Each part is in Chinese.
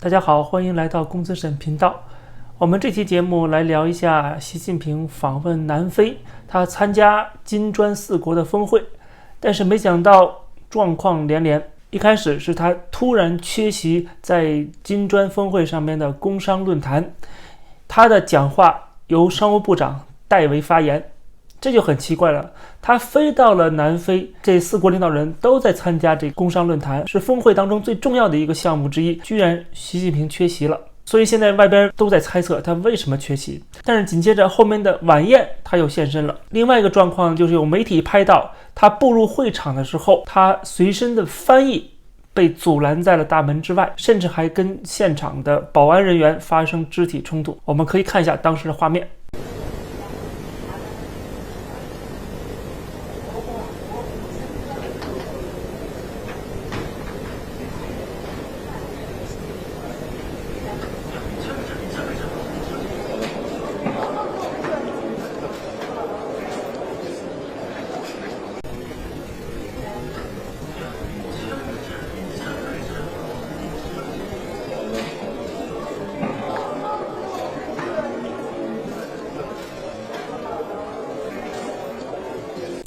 大家好，欢迎来到公子沈频道。我们这期节目来聊一下习近平访问南非，他参加金砖4国的峰会，但是没想到状况连连。一开始是他突然缺席在金砖峰会上面的工商论坛，他的讲话由商务部长代为发言，这就很奇怪了。他飞到了南非，这4国领导人都在参加这工商论坛，是峰会当中最重要的一个项目之一，居然习近平缺席了。所以现在外边都在猜测他为什么缺席。但是紧接着后面的晚宴他又现身了。另外一个状况就是有媒体拍到他步入会场的时候，他随身的翻译被阻拦在了大门之外，甚至还跟现场的保安人员发生肢体冲突。我们可以看一下当时的画面。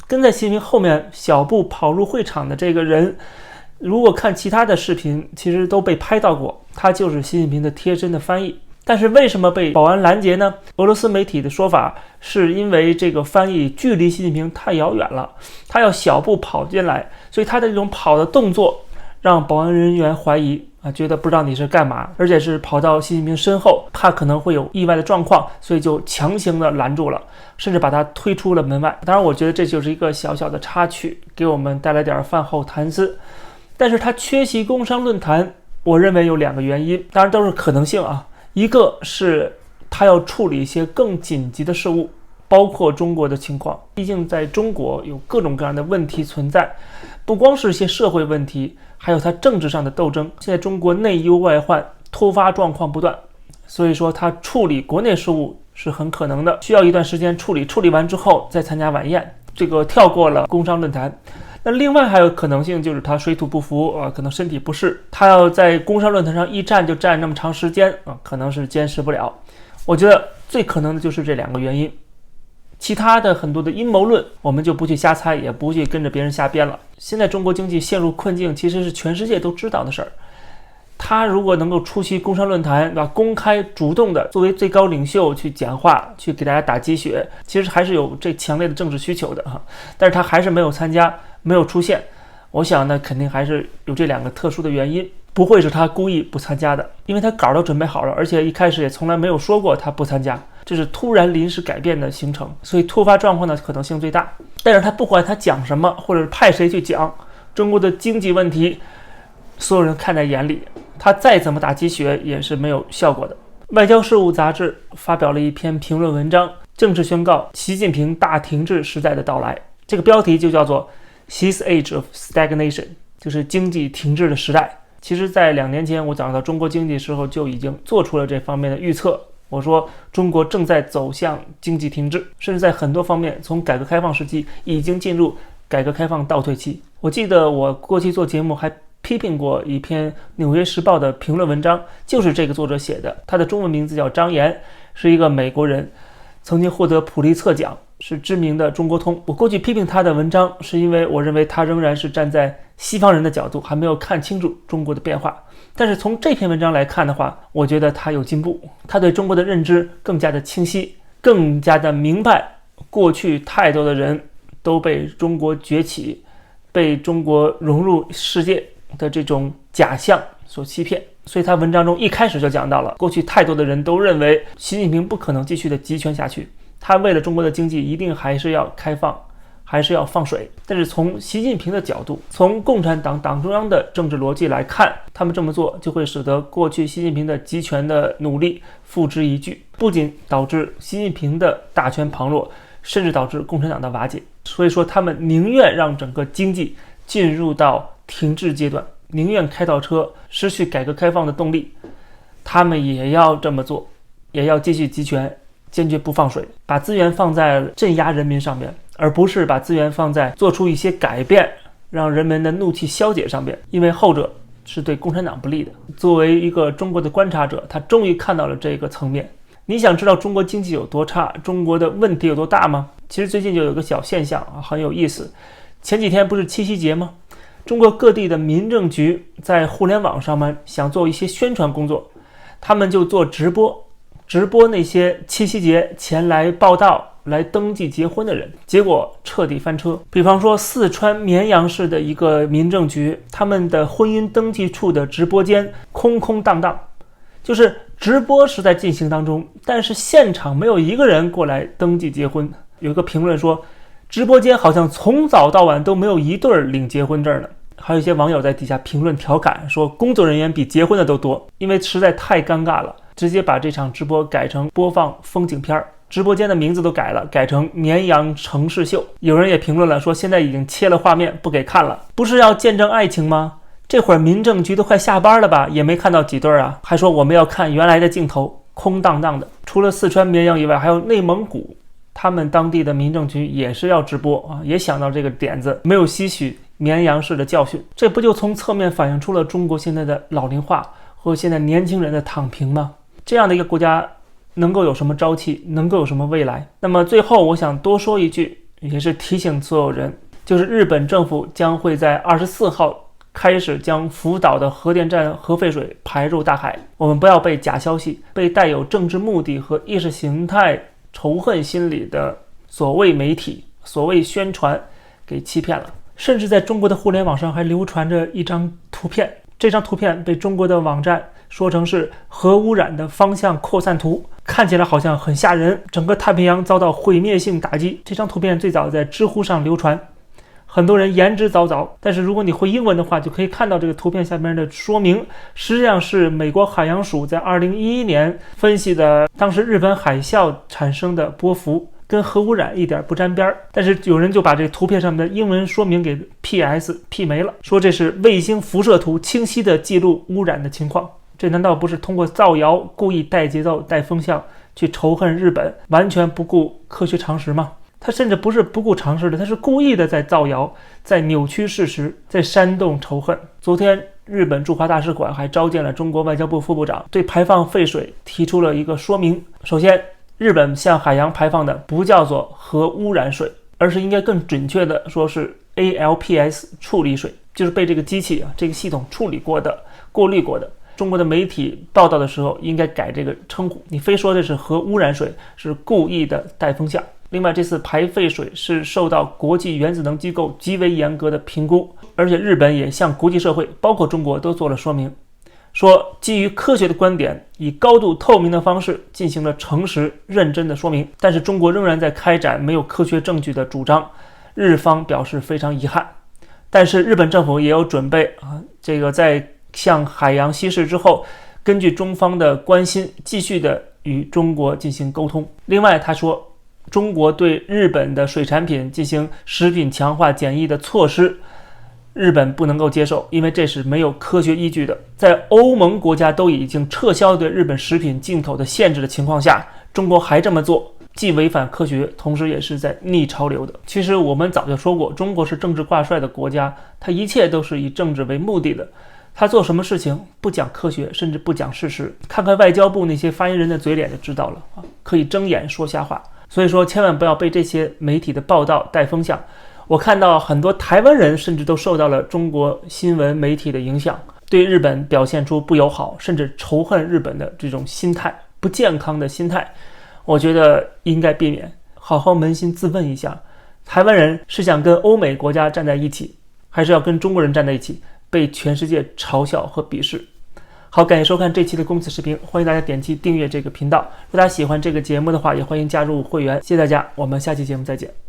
跟在习近平后面小步跑入会场的这个人，如果看其他的视频，其实都被拍到过，他就是习近平的贴身的翻译。但是为什么被保安拦截呢？俄罗斯媒体的说法是因为这个翻译距离习近平太遥远了，他要小步跑进来，所以他的这种跑的动作让保安人员怀疑觉得不知道你是干嘛，而且是跑到习近平身后，怕可能会有意外的状况，所以就强行的拦住了，甚至把他推出了门外。当然我觉得这就是一个小小的插曲，给我们带来点饭后谈资。但是他缺席工商论坛，我认为有2个原因，当然都是可能性啊。一个是他要处理一些更紧急的事务，包括中国的情况，毕竟在中国有各种各样的问题存在，不光是一些社会问题，还有他政治上的斗争。现在中国内忧外患，突发状况不断，所以说他处理国内事务是很可能的，需要一段时间处理完之后再参加晚宴，这个跳过了工商论坛。那另外还有可能性就是他水土不服可能身体不适，他要在工商论坛上一站就站那么长时间可能是坚持不了。我觉得最可能的就是这2个原因，其他的很多的阴谋论我们就不去瞎猜，也不去跟着别人瞎编了。现在中国经济陷入困境，其实是全世界都知道的事儿。他如果能够出席工商论坛，公开主动的作为最高领袖去讲话，去给大家打鸡血，其实还是有这强烈的政治需求的但是他还是没有参加，没有出现。我想呢，肯定还是有这2个特殊的原因，不会是他故意不参加的，因为他稿都准备好了，而且一开始也从来没有说过他不参加，这是突然临时改变的行程，所以突发状况的可能性最大。但是他不管他讲什么，或者是派谁去讲中国的经济问题，所有人看在眼里，他再怎么打鸡血也是没有效果的。外交事务杂志发表了一篇评论文章，正式宣告习近平大停滞时代的到来。这个标题就叫做 His Age of Stagnation， 就是经济停滞的时代。其实在2年前我讲到中国经济的时候，就已经做出了这方面的预测。我说中国正在走向经济停滞，甚至在很多方面从改革开放时期已经进入改革开放倒退期。我记得我过去做节目还批评过一篇《纽约时报》的评论文章，就是这个作者写的，他的中文名字叫张岩，是一个美国人，曾经获得普利策奖，是知名的中国通。我过去批评他的文章，是因为我认为他仍然是站在西方人的角度，还没有看清楚中国的变化。但是从这篇文章来看的话，我觉得他有进步，他对中国的认知更加的清晰，更加的明白过去太多的人都被中国崛起，被中国融入世界的这种假象所欺骗。所以他文章中一开始就讲到了，过去太多的人都认为习近平不可能继续的集权下去，他为了中国的经济一定还是要开放，还是要放水。但是从习近平的角度，从共产党党中央的政治逻辑来看，他们这么做就会使得过去习近平的集权的努力付之一炬，不仅导致习近平的大权旁落，甚至导致共产党的瓦解。所以说他们宁愿让整个经济进入到停滞阶段，宁愿开倒车，失去改革开放的动力，他们也要这么做，也要继续集权，坚决不放水，把资源放在镇压人民上面，而不是把资源放在做出一些改变，让人们的怒气消解上面。因为后者是对共产党不利的。作为一个中国的观察者，他终于看到了这个层面。你想知道中国经济有多差，中国的问题有多大吗？其实最近就有个小现象很有意思。前几天不是七夕节吗？中国各地的民政局在互联网上面想做一些宣传工作，他们就做直播那些七夕节前来报到来登记结婚的人，结果彻底翻车。比方说四川绵阳市的一个民政局，他们的婚姻登记处的直播间空空荡荡，就是直播是在进行当中，但是现场没有一个人过来登记结婚。有一个评论说，直播间好像从早到晚都没有一对领结婚证的。还有一些网友在底下评论调侃说，工作人员比结婚的都多，因为实在太尴尬了，直接把这场直播改成播放风景片，直播间的名字都改了，改成绵阳城市秀。有人也评论了说，现在已经切了画面不给看了，不是要见证爱情吗？这会儿民政局都快下班了吧，也没看到几对啊，还说我们要看原来的镜头，空荡荡的。除了四川绵阳以外，还有内蒙古，他们当地的民政局也是要直播也想到这个点子，没有吸取绵阳市的教训。这不就从侧面反映出了中国现在的老龄化和现在年轻人的躺平吗？这样的一个国家能够有什么朝气，能够有什么未来？那么最后我想多说一句，也是提醒所有人，就是日本政府将会在24号开始将福岛的核电站核废水排入大海。我们不要被假消息，被带有政治目的和意识形态仇恨心理的所谓媒体、所谓宣传给欺骗了。甚至在中国的互联网上还流传着一张图片，这张图片被中国的网站说成是核污染的方向扩散图，看起来好像很吓人，整个太平洋遭到毁灭性打击。这张图片最早在知乎上流传，很多人言之凿凿，但是如果你会英文的话，就可以看到这个图片下面的说明，实际上是美国海洋署在2011年分析的当时日本海啸产生的波幅，跟核污染一点不沾边，但是有人就把这个图片上面的英文说明给 P 没了，说这是卫星辐射图，清晰地记录污染的情况。这难道不是通过造谣故意带节奏带风向去仇恨日本，完全不顾科学常识吗？他甚至不是不顾常识的，他是故意的在造谣，在扭曲事实，在煽动仇恨。昨天日本驻华大使馆还召见了中国外交部副部长，对排放废水提出了一个说明。首先，日本向海洋排放的不叫做核污染水，而是应该更准确的说是 ALPS 处理水，就是被这个机器这个系统处理过的、过滤过的。中国的媒体报道的时候应该改这个称呼，你非说这是核污染水，是故意的带风向。另外，这次排废水是受到国际原子能机构极为严格的评估，而且日本也向国际社会，包括中国都做了说明，说基于科学的观点，以高度透明的方式进行了诚实认真的说明。但是中国仍然在开展没有科学证据的主张，日方表示非常遗憾。但是日本政府也有准备这个在向海洋稀释之后，根据中方的关心，继续的与中国进行沟通。另外他说，中国对日本的水产品进行食品强化检疫的措施，日本不能够接受，因为这是没有科学依据的。在欧盟国家都已经撤销对日本食品进口的限制的情况下，中国还这么做，既违反科学，同时也是在逆潮流的。其实我们早就说过，中国是政治挂帅的国家，它一切都是以政治为目的的，他做什么事情不讲科学，甚至不讲事实，看看外交部那些发言人的嘴脸就知道了可以睁眼说瞎话。所以说千万不要被这些媒体的报道带风向。我看到很多台湾人甚至都受到了中国新闻媒体的影响，对日本表现出不友好甚至仇恨日本的这种心态，不健康的心态，我觉得应该避免。好好扪心自问一下，台湾人是想跟欧美国家站在一起，还是要跟中国人站在一起，被全世界嘲笑和鄙视？好，感谢收看这期的公子视频，欢迎大家点击订阅这个频道。如果大家喜欢这个节目的话，也欢迎加入会员。谢谢大家，我们下期节目再见。